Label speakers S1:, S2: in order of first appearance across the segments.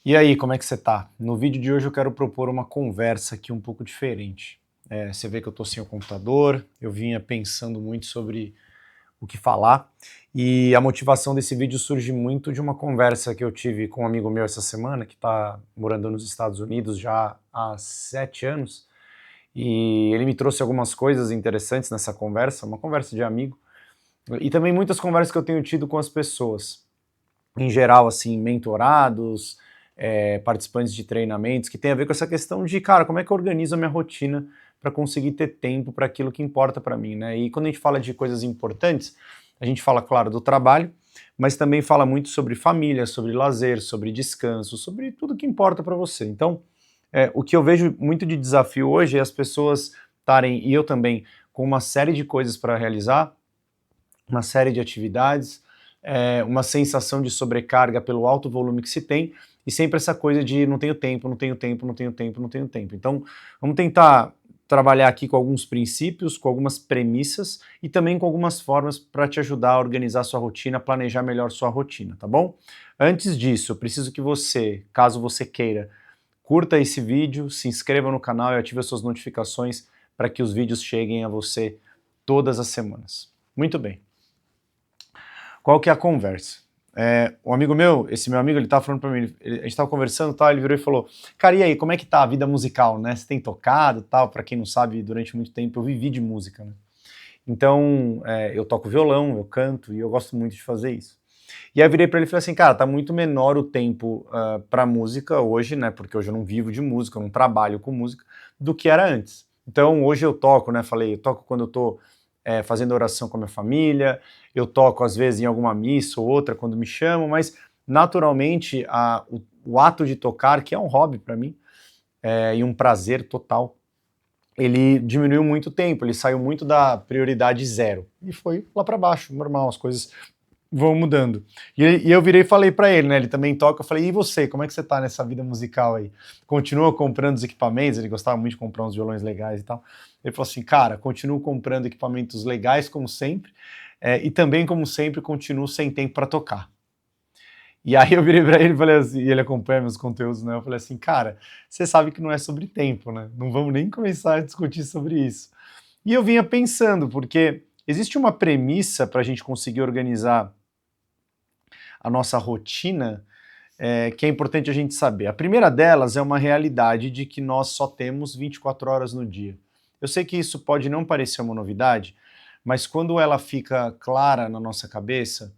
S1: E aí, como é que você tá? No vídeo de hoje eu quero propor uma conversa aqui um pouco diferente. Você vê que eu tô sem o computador, eu vinha pensando muito sobre o que falar, e a motivação desse vídeo surge muito de uma conversa que eu tive com um amigo meu essa semana, que tá morando nos Estados Unidos já há 7 anos, e ele me trouxe algumas coisas interessantes nessa conversa, uma conversa de amigo, e também muitas conversas que eu tenho tido com as pessoas em geral, assim, mentorados, participantes de treinamentos, que tem a ver com essa questão de, cara, como é que eu organizo a minha rotina para conseguir ter tempo para aquilo que importa para mim, né? E quando a gente fala de coisas importantes, a gente fala, claro, do trabalho, mas também fala muito sobre família, sobre lazer, sobre descanso, sobre tudo que importa para você. Então, o que eu vejo muito de desafio hoje é as pessoas estarem, e eu também, com uma série de coisas para realizar, uma série de atividades, uma sensação de sobrecarga pelo alto volume que se tem, e sempre essa coisa de não tenho tempo, não tenho tempo, não tenho tempo, não tenho tempo. Então, vamos tentar trabalhar aqui com alguns princípios, com algumas premissas e também com algumas formas para te ajudar a organizar sua rotina, planejar melhor sua rotina, tá bom? Antes disso, eu preciso que você, caso você queira, curta esse vídeo, se inscreva no canal e ative as suas notificações para que os vídeos cheguem a você todas as semanas. Muito bem. Qual que é a conversa? Um amigo meu, esse meu amigo, ele tava falando pra mim, a gente tava conversando e tal, ele virou e falou, cara, e aí, como é que tá a vida musical, né? Você tem tocado e tal? Pra quem não sabe, durante muito tempo eu vivi de música, né? Então, eu toco violão, eu canto e eu gosto muito de fazer isso. E aí eu virei pra ele e falei assim, cara, tá muito menor o tempo pra música hoje, né? Porque hoje eu não vivo de música, eu não trabalho com música, do que era antes. Então, hoje eu toco, né? Falei, eu toco quando eu tô fazendo oração com a minha família, eu toco às vezes em alguma missa ou outra quando me chamam, mas naturalmente o ato de tocar, que é um hobby para mim, e um prazer total, ele diminuiu muito o tempo, ele saiu muito da prioridade zero e foi lá para baixo, normal, as coisas vão mudando. E eu virei e falei para ele, né? Ele também toca. Eu falei, e você? Como é que você tá nessa vida musical aí? Continua comprando os equipamentos? Ele gostava muito de comprar uns violões legais e tal. Ele falou assim, cara, continuo comprando equipamentos legais como sempre, e também como sempre continuo sem tempo para tocar. E aí eu virei para ele e falei assim, e ele acompanha meus conteúdos, né? Eu falei assim, cara, você sabe que não é sobre tempo, né? Não vamos nem começar a discutir sobre isso. E eu vinha pensando, porque existe uma premissa para a gente conseguir organizar a nossa rotina, que é importante a gente saber. A primeira delas é uma realidade de que nós só temos 24 horas no dia. Eu sei que isso pode não parecer uma novidade, mas quando ela fica clara na nossa cabeça,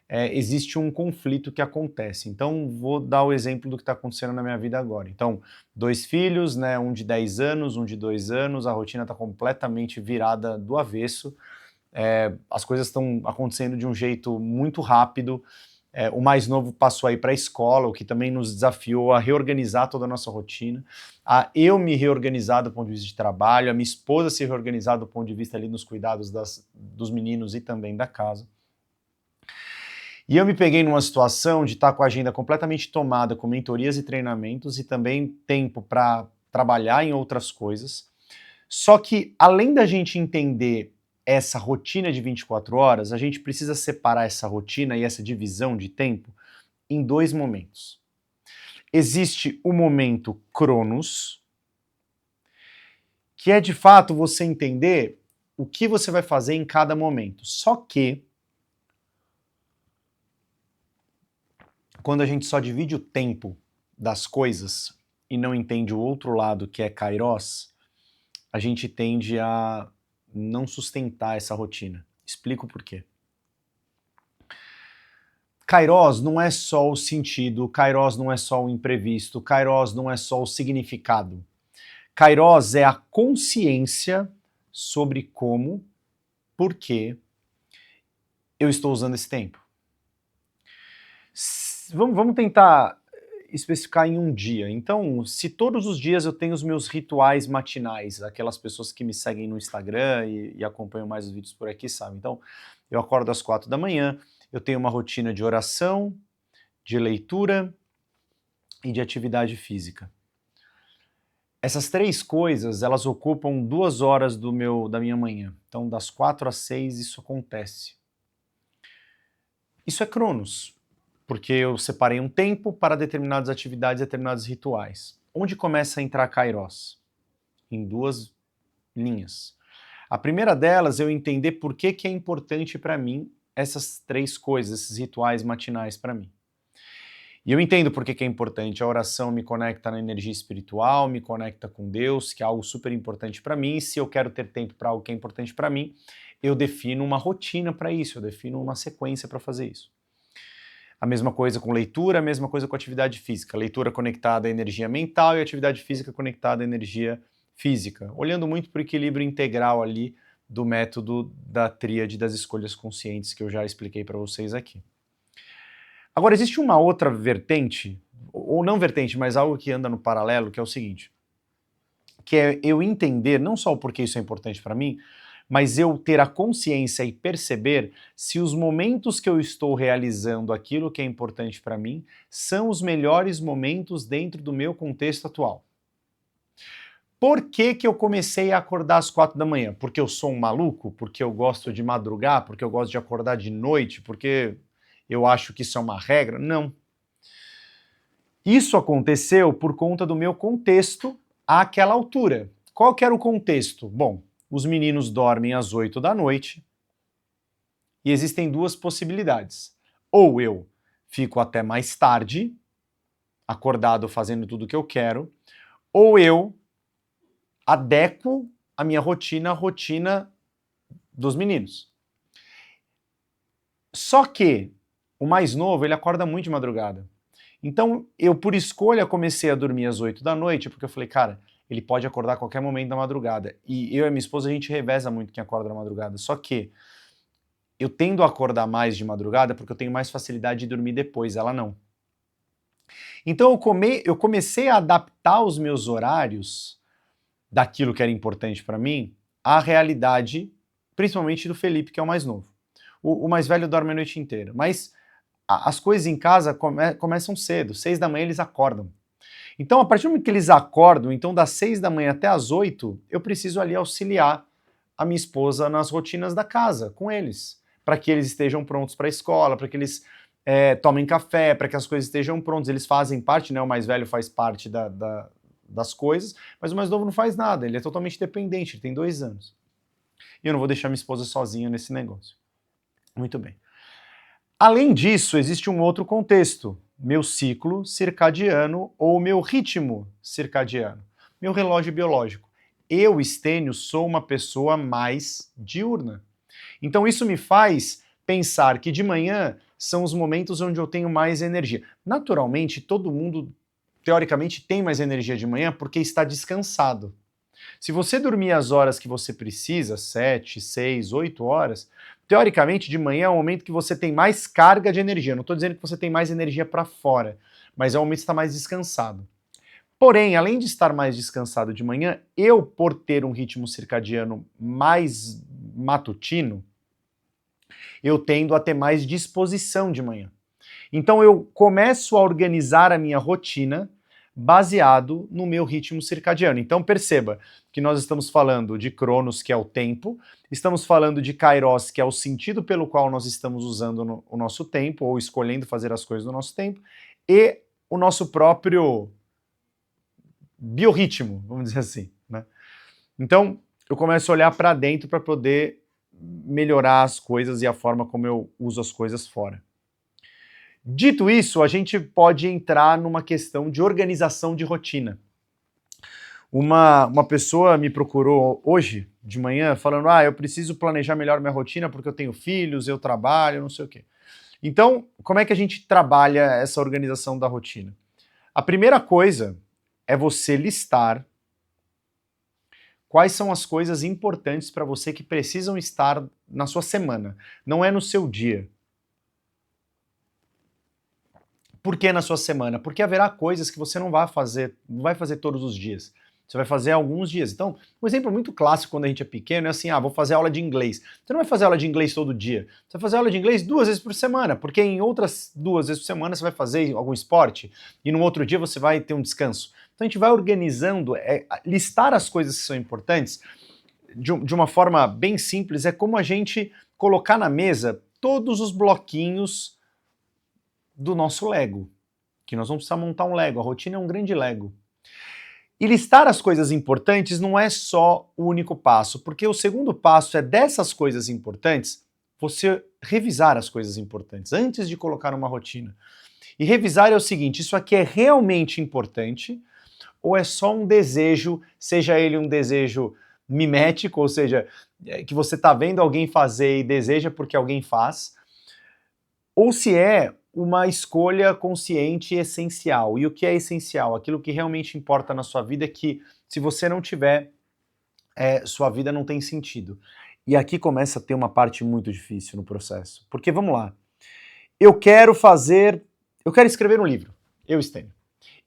S1: existe um conflito que acontece. Então, vou dar o exemplo do que está acontecendo na minha vida agora. Então, 2 filhos, né, um de 10 anos, um de 2 anos, a rotina está completamente virada do avesso, as coisas estão acontecendo de um jeito muito rápido, o mais novo passou aí para a escola, o que também nos desafiou a reorganizar toda a nossa rotina, a eu me reorganizar do ponto de vista de trabalho, a minha esposa se reorganizar do ponto de vista ali nos cuidados dos meninos e também da casa. E eu me peguei numa situação de estar com a agenda completamente tomada com mentorias e treinamentos e também tempo para trabalhar em outras coisas. Só que, além da gente entender essa rotina de 24 horas, a gente precisa separar essa rotina e essa divisão de tempo em 2 momentos. Existe o momento Cronos, que é de fato você entender o que você vai fazer em cada momento. Só que, quando a gente só divide o tempo das coisas e não entende o outro lado, que é Kairos, a gente tende a não sustentar essa rotina. Explico por quê. Kairos não é só o sentido, Kairos não é só o imprevisto, Kairos não é só o significado. Kairos é a consciência sobre como, por que eu estou usando esse tempo. Vamos tentar especificar em um dia. Então, se todos os dias eu tenho os meus rituais matinais, aquelas pessoas que me seguem no Instagram e acompanham mais os vídeos por aqui sabem. Então, eu acordo às 4 da manhã, eu tenho uma rotina de oração, de leitura e de atividade física. Essas 3 coisas, elas ocupam 2 horas da minha manhã. Então, das 4 às 6 isso acontece. Isso é Cronos. porque eu separei um tempo para determinadas atividades, determinados rituais. Onde começa a entrar Kairos? Em duas linhas. A primeira delas é eu entender por que é importante para mim essas três coisas, esses rituais matinais para mim. E eu entendo por que é importante. A oração me conecta na energia espiritual, me conecta com Deus, que é algo super importante para mim. E se eu quero ter tempo para algo que é importante para mim, eu defino uma rotina para isso, eu defino uma sequência para fazer isso. A mesma coisa com leitura, a mesma coisa com atividade física. Leitura conectada à energia mental e atividade física conectada à energia física. Olhando muito para o equilíbrio integral ali do método da tríade das escolhas conscientes que eu já expliquei para vocês aqui. Agora, existe uma outra vertente, ou não vertente, mas algo que anda no paralelo, que é o seguinte, que é eu entender não só o porquê isso é importante para mim, mas eu ter a consciência e perceber se os momentos que eu estou realizando aquilo que é importante para mim são os melhores momentos dentro do meu contexto atual. Por que eu comecei a acordar às 4 da manhã? Porque eu sou um maluco? Porque eu gosto de madrugar? Porque eu gosto de acordar de noite? Porque eu acho que isso é uma regra? Não. Isso aconteceu por conta do meu contexto àquela altura. Qual que era o contexto? Bom, os meninos dormem às 8 da noite e existem duas possibilidades. Ou eu fico até mais tarde, acordado fazendo tudo o que eu quero, ou eu adequo a minha rotina à rotina dos meninos. Só que o mais novo, ele acorda muito de madrugada. Então, eu, por escolha, comecei a dormir às 8 da noite, porque eu falei, cara, ele pode acordar a qualquer momento da madrugada. E eu e minha esposa, a gente reveza muito quem acorda na madrugada. Só que eu tendo a acordar mais de madrugada porque eu tenho mais facilidade de dormir depois, ela não. Então, eu comecei a adaptar os meus horários daquilo que era importante para mim à realidade, principalmente do Felipe, que é o mais novo. O mais velho dorme a noite inteira, mas as coisas em casa começam cedo, 6 da manhã eles acordam. Então, a partir do momento que eles acordam, então das 6 da manhã até as 8, eu preciso ali auxiliar a minha esposa nas rotinas da casa, com eles, para que eles estejam prontos para a escola, para que eles tomem café, para que as coisas estejam prontas. Eles fazem parte, né? O mais velho faz parte das coisas, mas o mais novo não faz nada, ele é totalmente dependente, ele tem 2 anos. E eu não vou deixar minha esposa sozinha nesse negócio. Muito bem. Além disso, existe um outro contexto, meu ciclo circadiano ou meu ritmo circadiano, meu relógio biológico. Eu, Estênio, sou uma pessoa mais diurna. Então isso me faz pensar que de manhã são os momentos onde eu tenho mais energia. Naturalmente, todo mundo, teoricamente, tem mais energia de manhã porque está descansado. Se você dormir as horas que você precisa, 7, 6, 8 horas, teoricamente de manhã é o momento que você tem mais carga de energia. Não estou dizendo que você tem mais energia para fora, mas é o momento que você está mais descansado. Porém, além de estar mais descansado de manhã, eu, por ter um ritmo circadiano mais matutino, eu tendo a ter mais disposição de manhã. Então eu começo a organizar a minha rotina baseado no meu ritmo circadiano. Então perceba que nós estamos falando de Cronos, que é o tempo, estamos falando de Kairos, que é o sentido pelo qual nós estamos usando o nosso tempo, ou escolhendo fazer as coisas no nosso tempo, e o nosso próprio biorritmo, vamos dizer assim, né? Então eu começo a olhar para dentro para poder melhorar as coisas e a forma como eu uso as coisas fora. Dito isso, a gente pode entrar numa questão de organização de rotina. Uma pessoa me procurou hoje, de manhã, falando, eu preciso planejar melhor minha rotina porque eu tenho filhos, eu trabalho, não sei o quê. Então, como é que a gente trabalha essa organização da rotina? A primeira coisa é você listar quais são as coisas importantes para você que precisam estar na sua semana, não é no seu dia. Por que na sua semana? Porque haverá coisas que você não vai fazer todos os dias. Você vai fazer alguns dias. Então, um exemplo muito clássico quando a gente é pequeno é assim, vou fazer aula de inglês. Você não vai fazer aula de inglês todo dia. Você vai fazer aula de inglês 2 vezes por semana, porque em outras 2 vezes por semana você vai fazer algum esporte e no outro dia você vai ter um descanso. Então a gente vai organizando, listar as coisas que são importantes de uma forma bem simples, é como a gente colocar na mesa todos os bloquinhos do nosso Lego, que nós vamos precisar montar um Lego. A rotina é um grande Lego. E listar as coisas importantes não é só o único passo, porque o segundo passo é dessas coisas importantes, você revisar as coisas importantes antes de colocar uma rotina. E revisar é o seguinte, isso aqui é realmente importante ou é só um desejo, seja ele um desejo mimético, ou seja, que você está vendo alguém fazer e deseja porque alguém faz, ou se é uma escolha consciente e essencial. E o que é essencial? Aquilo que realmente importa na sua vida é que, se você não tiver, sua vida não tem sentido. E aqui começa a ter uma parte muito difícil no processo. Porque, vamos lá, eu quero escrever um livro, eu, Estênio.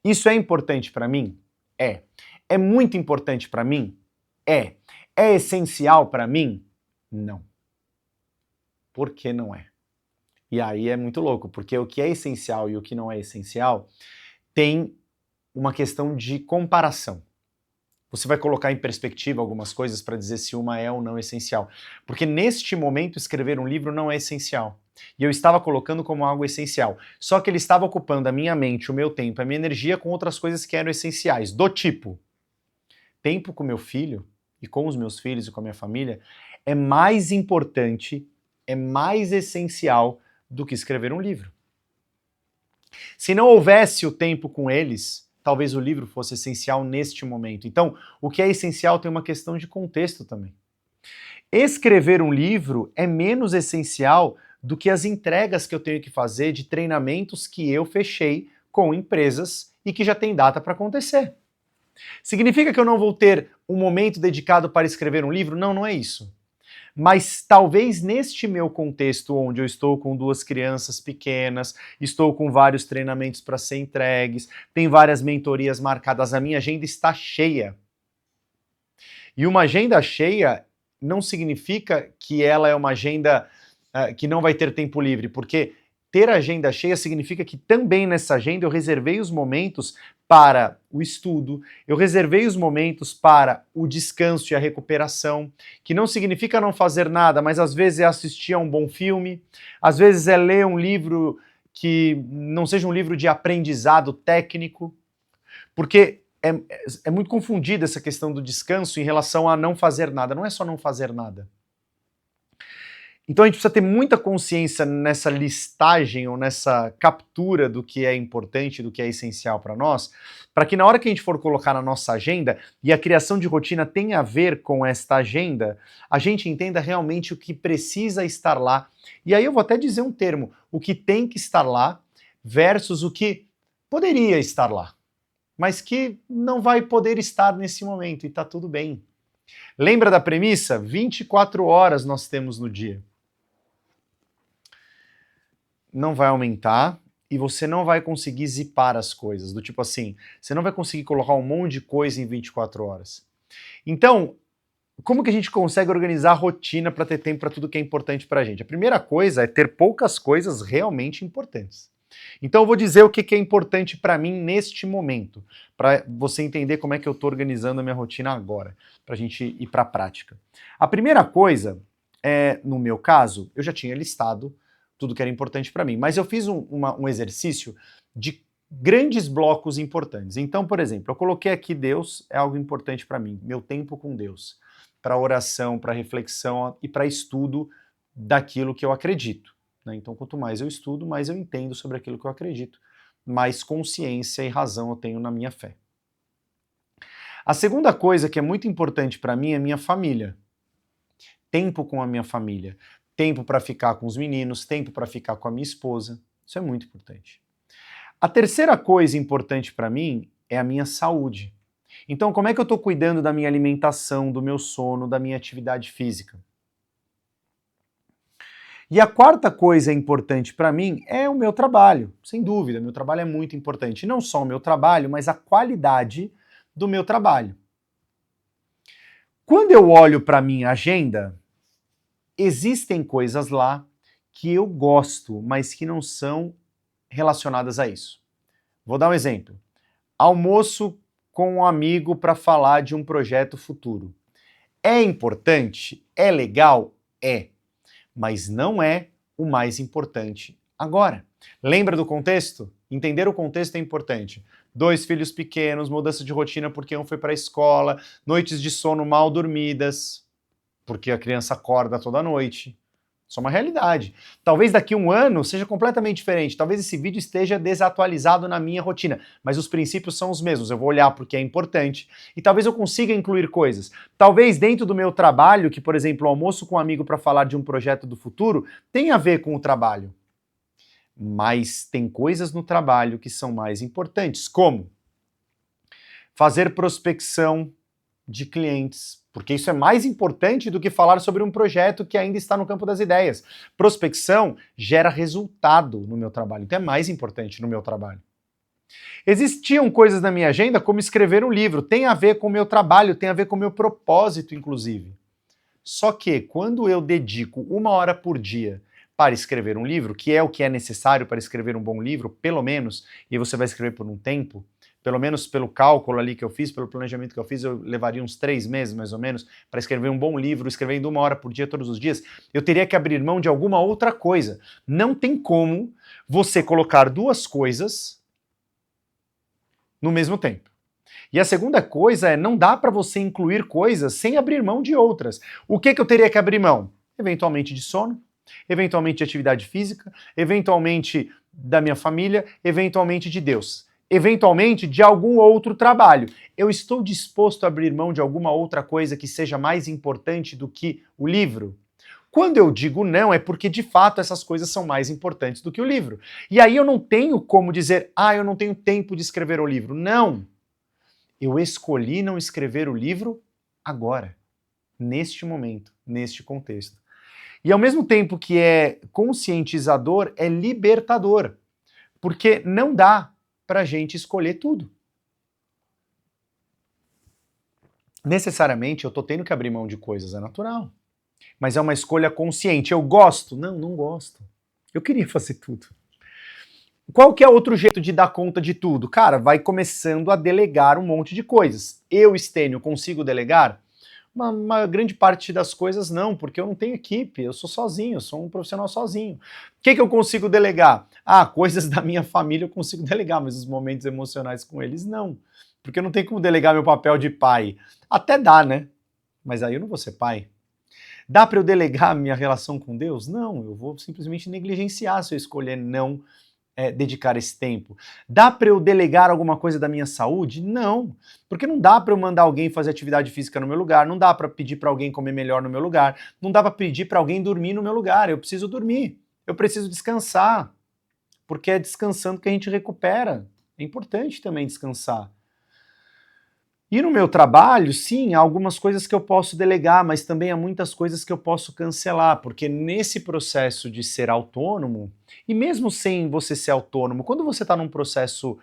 S1: Isso é importante para mim? É. É muito importante para mim? É. É essencial para mim? Não. Por que não é? E aí é muito louco, porque o que é essencial e o que não é essencial tem uma questão de comparação. Você vai colocar em perspectiva algumas coisas para dizer se uma é ou não essencial. Porque neste momento escrever um livro não é essencial. E eu estava colocando como algo essencial. Só que ele estava ocupando a minha mente, o meu tempo, a minha energia com outras coisas que eram essenciais. Do tipo, tempo com meu filho e com os meus filhos e com a minha família é mais importante, é mais essencial do que escrever um livro. Se não houvesse o tempo com eles, talvez o livro fosse essencial neste momento. Então, o que é essencial tem uma questão de contexto também. Escrever um livro é menos essencial do que as entregas que eu tenho que fazer de treinamentos que eu fechei com empresas e que já tem data para acontecer. Significa que eu não vou ter um momento dedicado para escrever um livro? Não, não é isso. Mas talvez neste meu contexto, onde eu estou com 2 crianças pequenas, estou com vários treinamentos para ser entregues, tem várias mentorias marcadas, a minha agenda está cheia. E uma agenda cheia não significa que ela é uma agenda que não vai ter tempo livre, porque ter agenda cheia significa que também nessa agenda eu reservei os momentos para o estudo, eu reservei os momentos para o descanso e a recuperação, que não significa não fazer nada, mas às vezes é assistir a um bom filme, às vezes é ler um livro que não seja um livro de aprendizado técnico, porque é muito confundida essa questão do descanso em relação a não fazer nada, não é só não fazer nada. Então a gente precisa ter muita consciência nessa listagem ou nessa captura do que é importante, do que é essencial para nós, para que na hora que a gente for colocar na nossa agenda, e a criação de rotina tem a ver com esta agenda, a gente entenda realmente o que precisa estar lá. E aí eu vou até dizer um termo, o que tem que estar lá versus o que poderia estar lá, mas que não vai poder estar nesse momento, e tá tudo bem. Lembra da premissa? 24 horas nós temos no dia. Não vai aumentar e você não vai conseguir zipar as coisas, do tipo assim, você não vai conseguir colocar um monte de coisa em 24 horas. Então, como que a gente consegue organizar a rotina para ter tempo para tudo que é importante para a gente? A primeira coisa é ter poucas coisas realmente importantes. Então eu vou dizer o que é importante para mim neste momento, para você entender como é que eu estou organizando a minha rotina agora, para a gente ir para a prática. A primeira coisa, no meu caso, eu já tinha listado tudo que era importante para mim, mas eu fiz um exercício de grandes blocos importantes. Então, por exemplo, eu coloquei aqui Deus é algo importante para mim, meu tempo com Deus, para oração, para reflexão e para estudo daquilo que eu acredito. Então, quanto mais eu estudo, mais eu entendo sobre aquilo que eu acredito, mais consciência e razão eu tenho na minha fé. A segunda coisa que é muito importante para mim é minha família. Tempo com a minha família. Tempo para ficar com os meninos, tempo para ficar com a minha esposa. Isso é muito importante. A terceira coisa importante para mim é a minha saúde. Então, como é que eu estou cuidando da minha alimentação, do meu sono, da minha atividade física? E a quarta coisa importante para mim é o meu trabalho. Sem dúvida, meu trabalho é muito importante. E não só o meu trabalho, mas a qualidade do meu trabalho. Quando eu olho para a minha agenda, existem coisas lá que eu gosto, mas que não são relacionadas a isso. Vou dar um exemplo. Almoço com um amigo para falar de um projeto futuro. É importante? É legal? É. Mas não é o mais importante agora. Lembra do contexto? Entender o contexto é importante. 2 filhos pequenos, mudança de rotina porque um foi para a escola, noites de sono mal dormidas, porque a criança acorda toda noite. Isso é uma realidade. Talvez daqui a um ano seja completamente diferente. Talvez esse vídeo esteja desatualizado na minha rotina, mas os princípios são os mesmos. Eu vou olhar porque é importante e talvez eu consiga incluir coisas. Talvez dentro do meu trabalho, que por exemplo, o almoço com um amigo para falar de um projeto do futuro, tenha a ver com o trabalho. Mas tem coisas no trabalho que são mais importantes, como fazer prospecção de clientes, porque isso é mais importante do que falar sobre um projeto que ainda está no campo das ideias. Prospecção gera resultado no meu trabalho, então é mais importante no meu trabalho. Existiam coisas na minha agenda, como escrever um livro, tem a ver com o meu trabalho, tem a ver com o meu propósito, inclusive. Só que quando eu dedico 1 hora por dia para escrever um livro, que é o que é necessário para escrever um bom livro, pelo menos, e você vai escrever por um tempo, pelo menos pelo cálculo ali que eu fiz, pelo planejamento que eu fiz, eu levaria uns 3 meses, mais ou menos, para escrever um bom livro, escrevendo 1 hora por dia, todos os dias, eu teria que abrir mão de alguma outra coisa. Não tem como você colocar 2 coisas no mesmo tempo. E a segunda coisa é, não dá para você incluir coisas sem abrir mão de outras. O que eu teria que abrir mão? Eventualmente de sono, eventualmente de atividade física, eventualmente da minha família, eventualmente de Deus, eventualmente de algum outro trabalho. Eu estou disposto a abrir mão de alguma outra coisa que seja mais importante do que o livro? Quando eu digo não, é porque de fato essas coisas são mais importantes do que o livro. E aí eu não tenho como dizer, eu não tenho tempo de escrever o livro. Não! Eu escolhi não escrever o livro agora, neste momento, neste contexto. E ao mesmo tempo que é conscientizador, é libertador, porque não dá pra gente escolher tudo. Necessariamente eu tô tendo que abrir mão de coisas, é natural. Mas é uma escolha consciente. Eu gosto? Não, não gosto. Eu queria fazer tudo. Qual que é outro jeito de dar conta de tudo? Cara, vai começando a delegar um monte de coisas. Eu, Estênio, consigo delegar? Uma grande parte das coisas não, porque eu não tenho equipe, eu sou sozinho, eu sou um profissional sozinho. O que eu consigo delegar? Coisas da minha família eu consigo delegar, mas os momentos emocionais com eles não. Porque eu não tenho como delegar meu papel de pai. Até dá, né? Mas aí eu não vou ser pai. Dá para eu delegar minha relação com Deus? Não, eu vou simplesmente negligenciar se eu escolher não dedicar esse tempo. Dá para eu delegar alguma coisa da minha saúde? Não, porque não dá para eu mandar alguém fazer atividade física no meu lugar, não dá para pedir para alguém comer melhor no meu lugar, não dá para pedir para alguém dormir no meu lugar. Eu preciso dormir, eu preciso descansar, porque é descansando que a gente recupera. É importante também descansar. E no meu trabalho, sim, há algumas coisas que eu posso delegar, mas também há muitas coisas que eu posso cancelar, porque nesse processo de ser autônomo, e mesmo sem você ser autônomo, quando você está num processo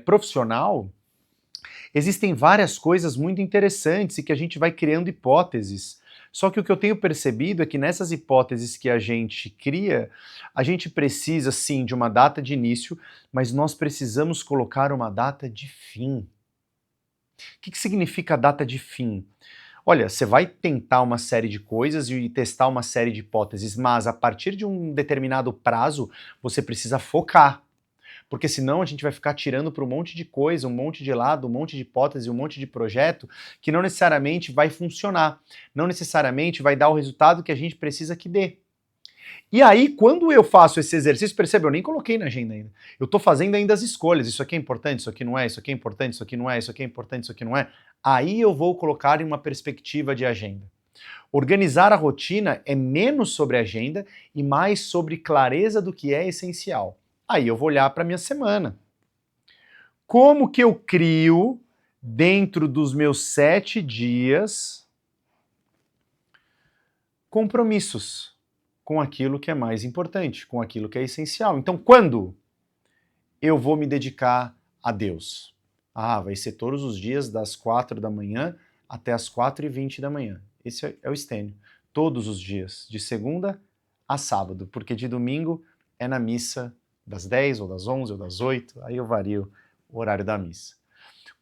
S1: profissional, existem várias coisas muito interessantes e que a gente vai criando hipóteses. Só que o que eu tenho percebido é que nessas hipóteses que a gente cria, a gente precisa sim de uma data de início, mas nós precisamos colocar uma data de fim. O que significa a data de fim? Olha, você vai tentar uma série de coisas e testar uma série de hipóteses, mas a partir de um determinado prazo, você precisa focar. Porque senão a gente vai ficar tirando para um monte de coisa, um monte de lado, um monte de hipótese, um monte de projeto, que não necessariamente vai funcionar. Não necessariamente vai dar o resultado que a gente precisa que dê. E aí, quando eu faço esse exercício, percebe, eu nem coloquei na agenda ainda. Eu estou fazendo ainda as escolhas. Isso aqui é importante, isso aqui não é, isso aqui é importante, isso aqui não é, isso aqui é importante, isso aqui não é. Aí eu vou colocar em uma perspectiva de agenda. Organizar a rotina é menos sobre agenda e mais sobre clareza do que é essencial. Aí eu vou olhar para a minha semana. Como que eu crio, dentro dos meus 7 dias, compromissos com aquilo que é mais importante, com aquilo que é essencial. Então, quando eu vou me dedicar a Deus? Vai ser todos os dias das 4 da manhã até as 4h20 da manhã. Esse é o Estênio. Todos os dias, de segunda a sábado, porque de domingo é na missa das 10 ou das 11 ou das 8, aí eu vario o horário da missa.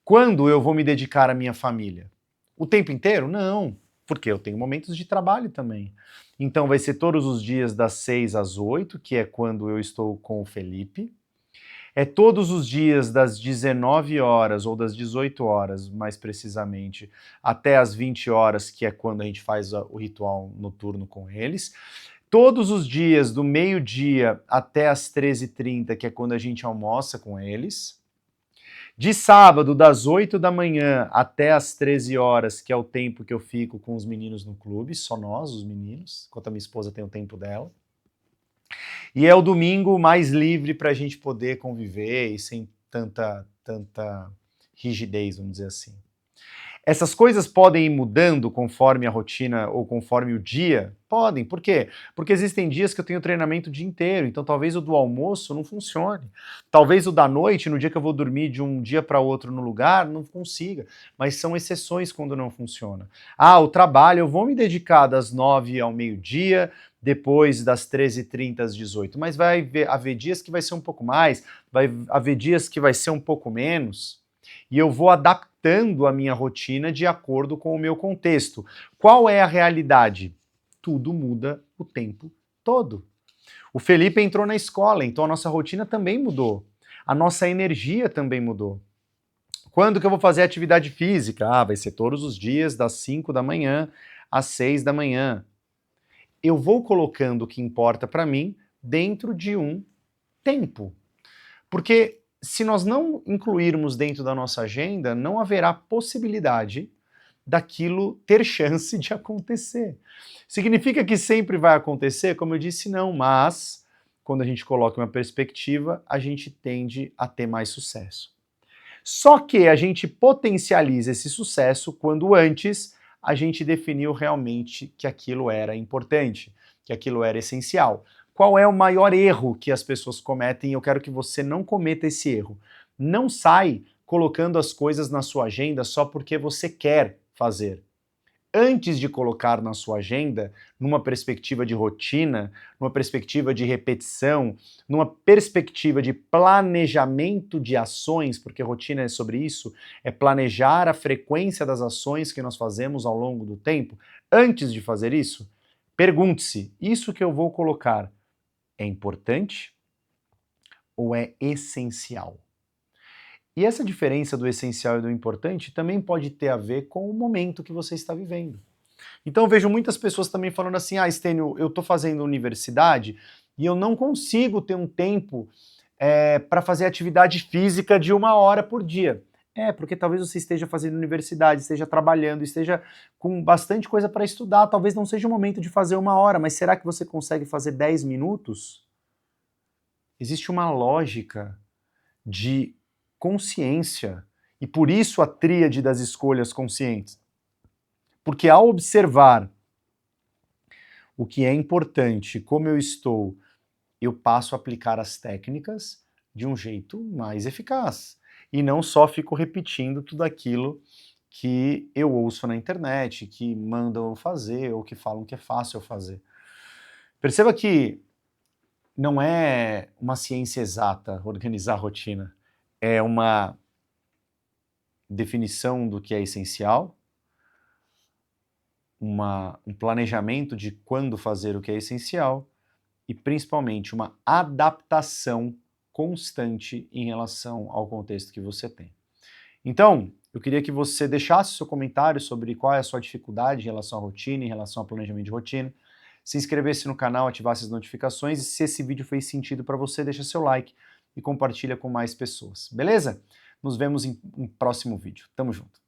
S1: Quando eu vou me dedicar à minha família? O tempo inteiro? Não. Porque eu tenho momentos de trabalho também. Então vai ser todos os dias das 6 às 8, que é quando eu estou com o Felipe. É todos os dias das 19 horas, ou das 18 horas, mais precisamente, até as 20 horas, que é quando a gente faz o ritual noturno com eles. Todos os dias, do meio-dia até as 13h30, que é quando a gente almoça com eles. De sábado, das 8 da manhã até as 13 horas, que é o tempo que eu fico com os meninos no clube, só nós, os meninos, enquanto a minha esposa tem o tempo dela. E é o domingo mais livre para a gente poder conviver e sem tanta rigidez, vamos dizer assim. Essas coisas podem ir mudando conforme a rotina ou conforme o dia? Podem. Por quê? Porque existem dias que eu tenho treinamento o dia inteiro, então talvez o do almoço não funcione. Talvez o da noite, no dia que eu vou dormir de um dia para outro no lugar, não consiga. Mas são exceções quando não funciona. Ah, o trabalho, eu vou me dedicar das 9 ao meio-dia, depois das 13h30 às 18, mas vai haver dias que vai ser um pouco mais, vai haver dias que vai ser um pouco menos, e eu vou adaptando a minha rotina de acordo com o meu contexto. Qual é a realidade? Tudo muda o tempo todo. O Felipe entrou na escola, então a nossa rotina também mudou. A nossa energia também mudou. Quando que eu vou fazer atividade física? Ah, vai ser todos os dias, das 5 da manhã às 6 da manhã. Eu vou colocando o que importa para mim dentro de um tempo. Porque se nós não incluirmos dentro da nossa agenda, não haverá possibilidade daquilo ter chance de acontecer. Significa que sempre vai acontecer? Como eu disse, não, mas quando a gente coloca uma perspectiva, a gente tende a ter mais sucesso. Só que a gente potencializa esse sucesso quando antes a gente definiu realmente que aquilo era importante, que aquilo era essencial. Qual é o maior erro que as pessoas cometem? Eu quero que você não cometa esse erro. Não sai colocando as coisas na sua agenda só porque você quer fazer. Antes de colocar na sua agenda, numa perspectiva de rotina, numa perspectiva de repetição, numa perspectiva de planejamento de ações, porque rotina é sobre isso, é planejar a frequência das ações que nós fazemos ao longo do tempo. Antes de fazer isso, pergunte-se: isso que eu vou colocar é importante ou é essencial? E essa diferença do essencial e do importante também pode ter a ver com o momento que você está vivendo. Então eu vejo muitas pessoas também falando assim: ah, Stênio, eu estou fazendo universidade e eu não consigo ter um tempo para fazer atividade física de 1 hora por dia. Porque talvez você esteja fazendo universidade, esteja trabalhando, esteja com bastante coisa para estudar, talvez não seja o momento de fazer 1 hora, mas será que você consegue fazer 10 minutos? Existe uma lógica de consciência, e por isso a tríade das escolhas conscientes. Porque ao observar o que é importante, como eu estou, eu passo a aplicar as técnicas de um jeito mais eficaz. E não só fico repetindo tudo aquilo que eu ouço na internet, que mandam eu fazer, ou que falam que é fácil eu fazer. Perceba que não é uma ciência exata organizar a rotina. É uma definição do que é essencial, um planejamento de quando fazer o que é essencial e, principalmente, uma adaptação constante em relação ao contexto que você tem. Então, eu queria que você deixasse seu comentário sobre qual é a sua dificuldade em relação à rotina, em relação ao planejamento de rotina, se inscrevesse no canal, ativasse as notificações e se esse vídeo fez sentido para você, deixa seu like e compartilha com mais pessoas, beleza? Nos vemos em um próximo vídeo. Tamo junto!